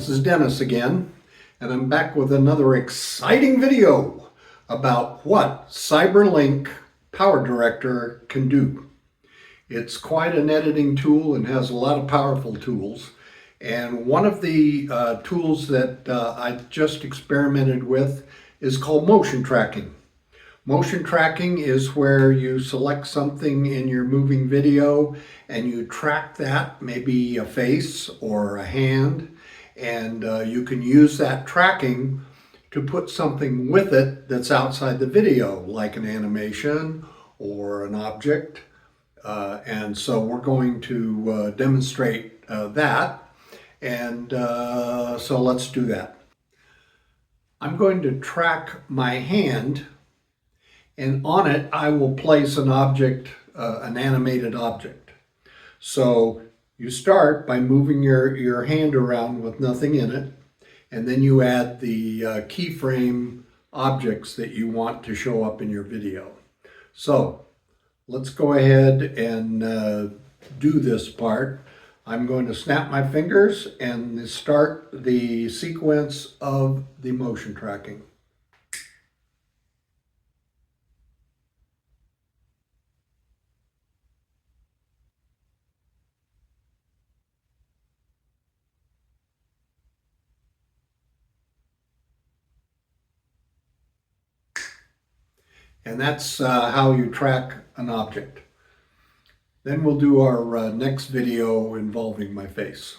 This is Dennis again, and I'm back with another exciting video about what Cyberlink Power Director can do. It's quite an editing tool and has a lot of powerful tools. And one of the tools that I just experimented with is called motion tracking. Motion tracking is where you select something in your moving video and you track that, maybe a face or a hand, and you can use that tracking to put something with it that's outside the video, like an animation or an object. And so we're going to demonstrate that. And so let's do that. I'm going to track my hand, and on it I will place an object, an animated object. So you start by moving your hand around with nothing in it, and then you add the keyframe objects that you want to show up in your video. So let's go ahead and do this part. I'm going to snap my fingers and start the sequence of the motion tracking. And that's how you track an object. Then we'll do our next video involving my face.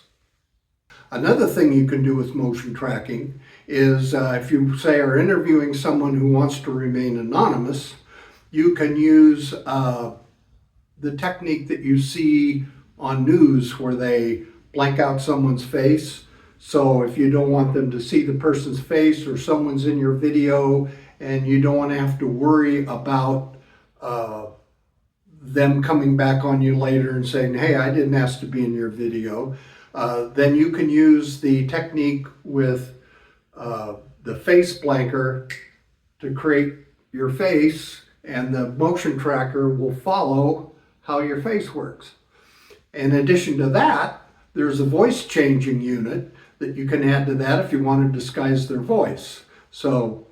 Another thing you can do with motion tracking is if you, say, are interviewing someone who wants to remain anonymous, you can use the technique that you see on news where they blank out someone's face. So if you don't want them to see the person's face, or someone's in your video and you don't want to have to worry about them coming back on you later and saying, hey, I didn't ask to be in your video, then you can use the technique with the face blanker to create your face, and the motion tracker will follow how your face works. In addition to that, there's a voice changing unit that you can add to that if you want to disguise their voice. So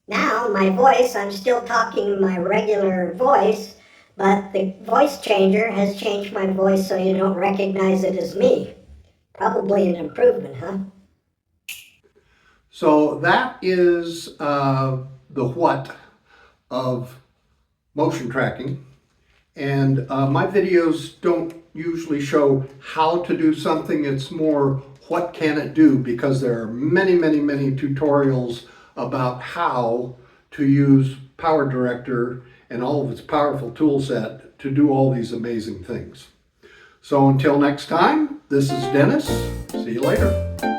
now my voice, I'm still talking my regular voice, but the voice changer has changed my voice so you don't recognize it as me. Probably an improvement, huh? So that is the what of motion tracking. And my videos don't usually show how to do something. It's more what can it do, because there are many tutorials about how to use Power Director and all of its powerful tool set to do all these amazing things. So until next time, this is Dennis. See you later.